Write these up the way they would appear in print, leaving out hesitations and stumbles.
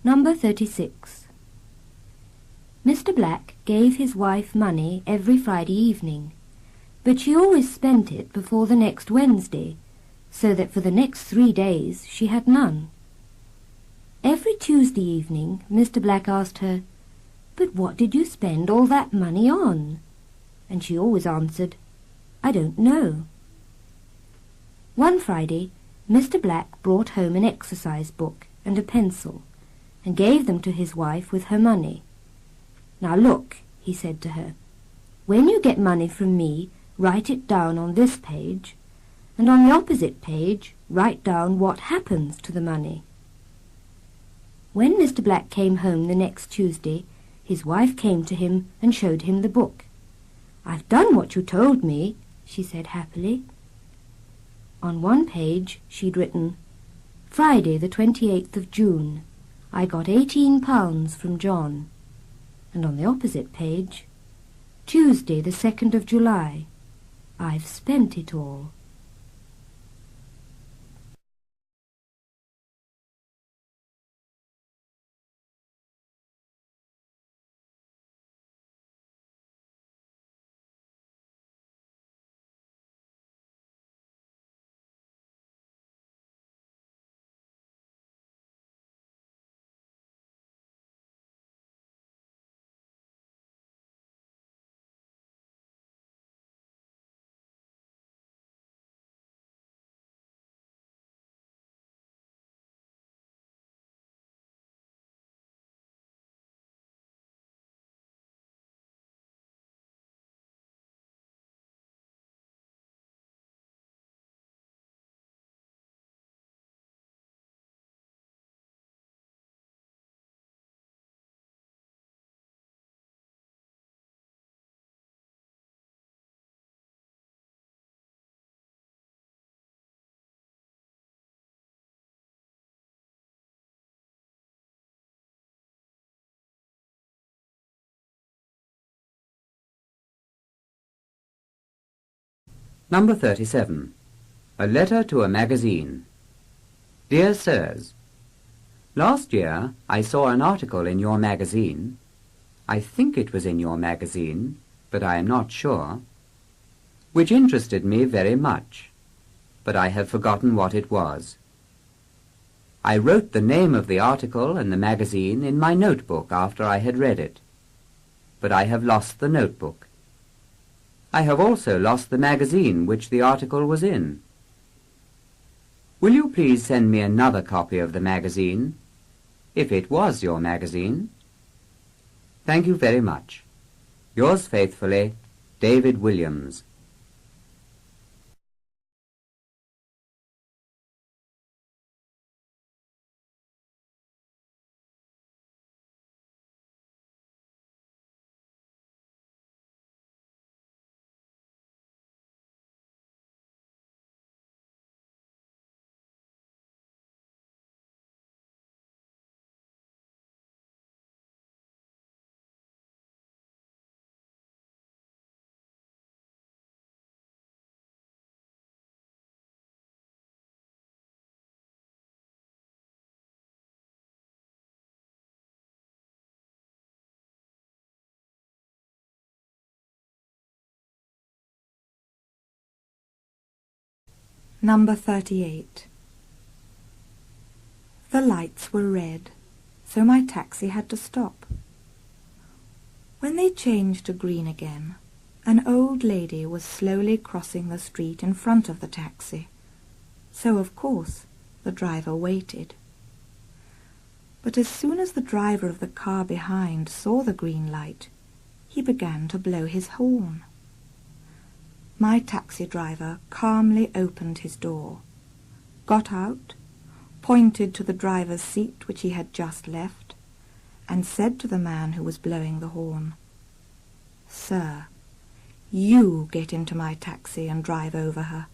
Number 36. Mr. Black gave his wife money every Friday evening, but she always spent it before the next Wednesday, so that for the next 3 days she had none. Every Tuesday evening Mr. Black asked her, "But what did you spend all that money on?" And she always answered, "I don't know." One Friday Mr. Black brought home an exercise book and a pencil, and gave them to his wife with her money. "Now look," he said to her, "when you get money from me, write it down on this page, and on the opposite page write down what happens to the money." When Mr. Black came home the next Tuesday, his wife came to him and showed him the book. "I've done what you told me," she said happily. On one page she'd written, "Friday the 28th of June. I got £18 from John." And on the opposite page, "Tuesday the 2nd of July. I've spent it all." Number 37. A letter to a magazine. Dear Sirs, last year I saw an article in your magazine. I think it was in your magazine, but I am not sure, which interested me very much, but I have forgotten what it was. I wrote the name of the article and the magazine in my notebook after I had read it, but I have lost the notebook. I have also lost the magazine which the article was in. Will you please send me another copy of the magazine, if it was your magazine? Thank you very much. Yours faithfully, David Williams. Number 38. The lights were red, so my taxi had to stop. When they changed to green again, an old lady was slowly crossing the street in front of the taxi, so of course the driver waited. But as soon as the driver of the car behind saw the green light, he began to blow his horn. My taxi driver calmly opened his door, got out, pointed to the driver's seat which he had just left, and said to the man who was blowing the horn, "Sir, you get into my taxi and drive over her.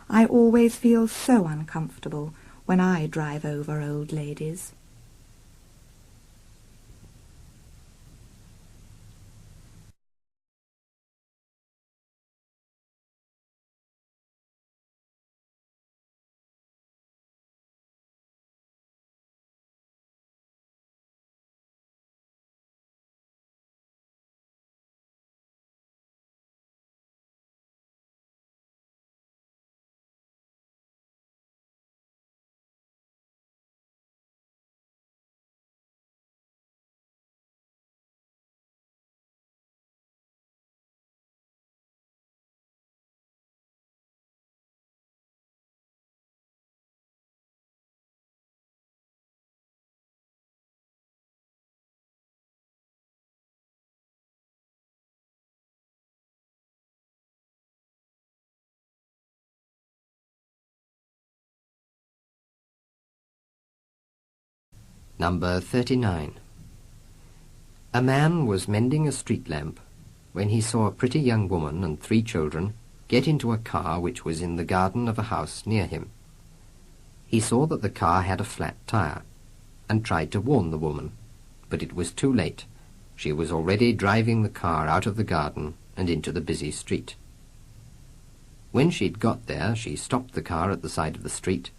I always feel so uncomfortable when I drive over old ladies." Number 39. A man was mending a street lamp when he saw a pretty young woman and 3 children get into a car which was in the garden of a house near him. He saw that the car had a flat tire, and tried to warn the woman, but it was too late. She was already driving the car out of the garden and into the busy street. When she'd got there, she stopped the car at the side of the street,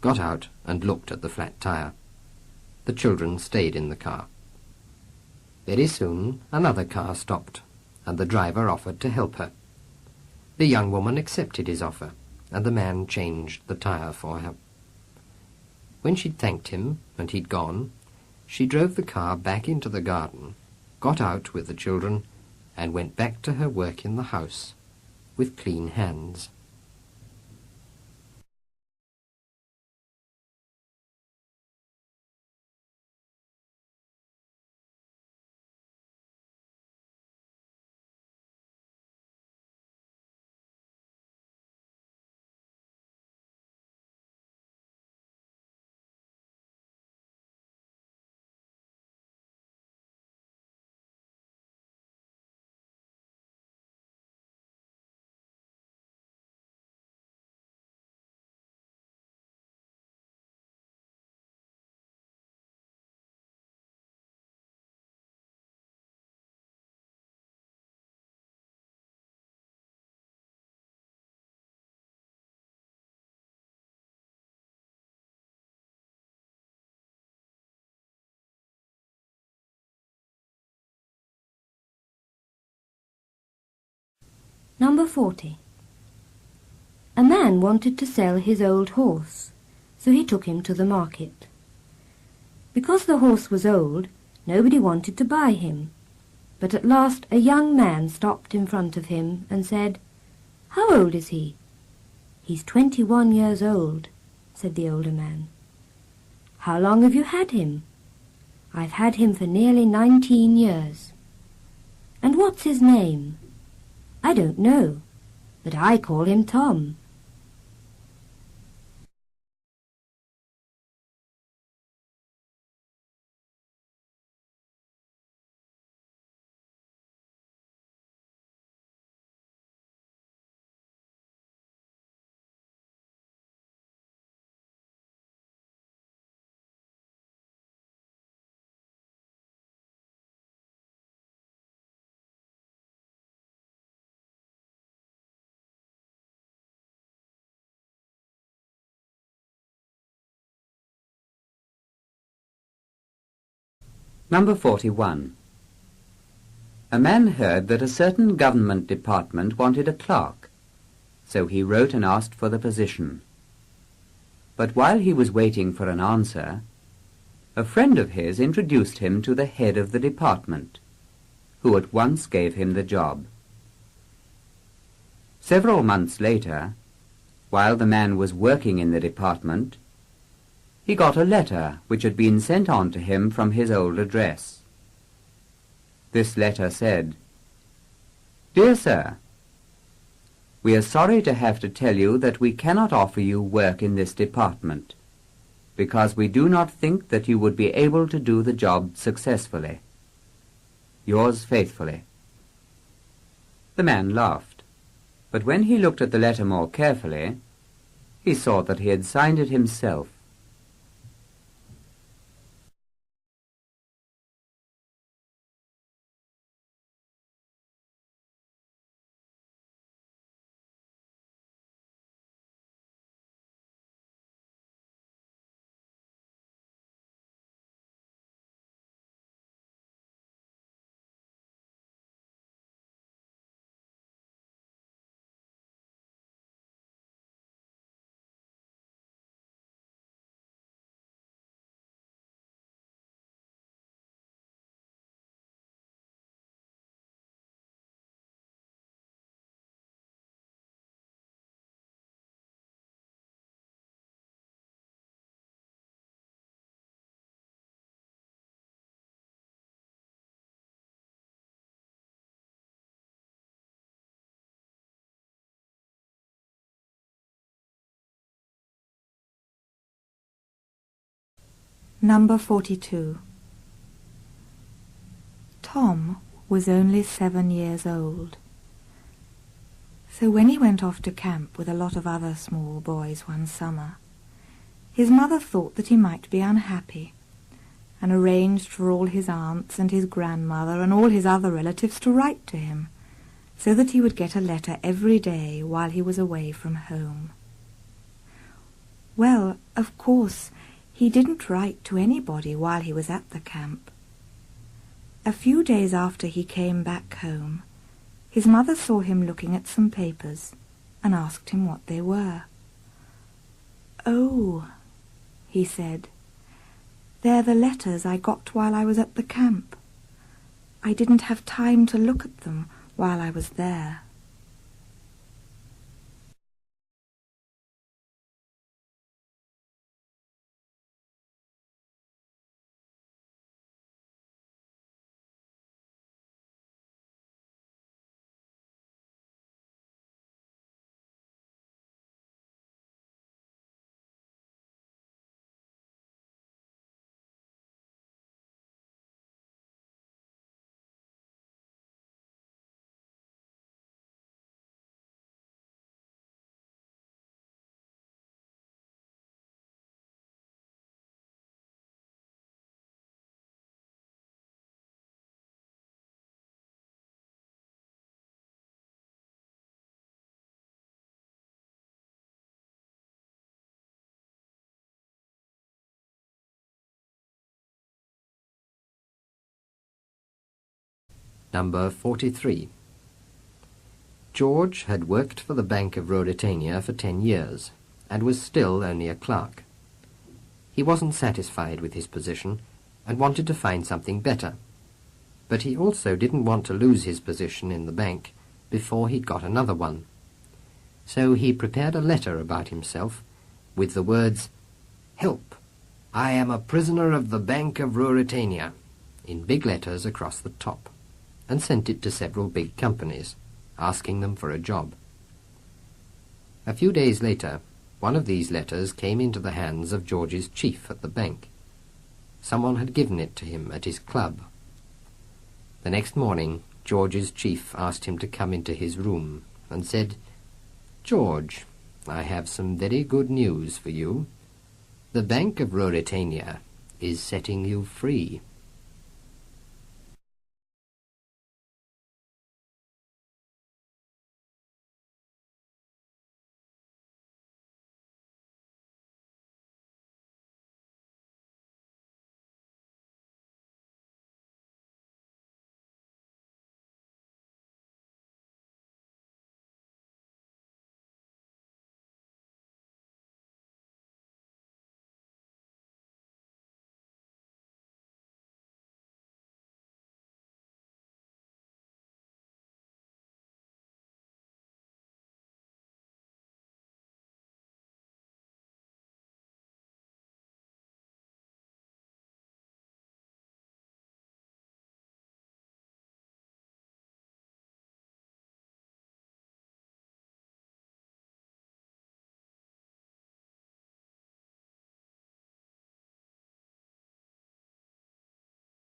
got out and looked at the flat tire. The children stayed in the car. Very soon another car stopped, and the driver offered to help her. The young woman accepted his offer, and the man changed the tire for her. When she'd thanked him and he'd gone, she drove the car back into the garden, got out with the children, and went back to her work in the house with clean hands. Number 40. A man wanted to sell his old horse, so he took him to the market. Because the horse was old, nobody wanted to buy him, but at last a young man stopped in front of him and said, "How old is he?" "He's 21 years old," said the older man. "How long have you had him?" "I've had him for nearly 19 years. "And what's his name?" "I don't know, but I call him Tom." Number 41. A man heard that a certain government department wanted a clerk, so he wrote and asked for the position. But while he was waiting for an answer, a friend of his introduced him to the head of the department, who at once gave him the job. Several months later, while the man was working in the department, he got a letter which had been sent on to him from his old address. This letter said, "Dear Sir, we are sorry to have to tell you that we cannot offer you work in this department, because we do not think that you would be able to do the job successfully. Yours faithfully." The man laughed, but when he looked at the letter more carefully, he saw that he had signed it himself. Number 42. Tom was only 7 years old. So when he went off to camp with a lot of other small boys one summer, his mother thought that he might be unhappy, and arranged for all his aunts and his grandmother and all his other relatives to write to him, so that he would get a letter every day while he was away from home. Well, of course, he didn't write to anybody while he was at the camp. A few days after he came back home, his mother saw him looking at some papers and asked him what they were. "Oh," he said, "they're the letters I got while I was at the camp. I didn't have time to look at them while I was there." Number 43. George had worked for the Bank of Ruritania for 10 years, and was still only a clerk. He wasn't satisfied with his position, and wanted to find something better. But he also didn't want to lose his position in the bank before he'd got another one. So he prepared a letter about himself, with the words, "Help! I am a prisoner of the Bank of Ruritania," in big letters across the top, and sent it to several big companies, asking them for a job. A few days later, one of these letters came into the hands of George's chief at the bank. Someone had given it to him at his club. The next morning, George's chief asked him to come into his room, and said, "George, I have some very good news for you. The Bank of Ruritania is setting you free."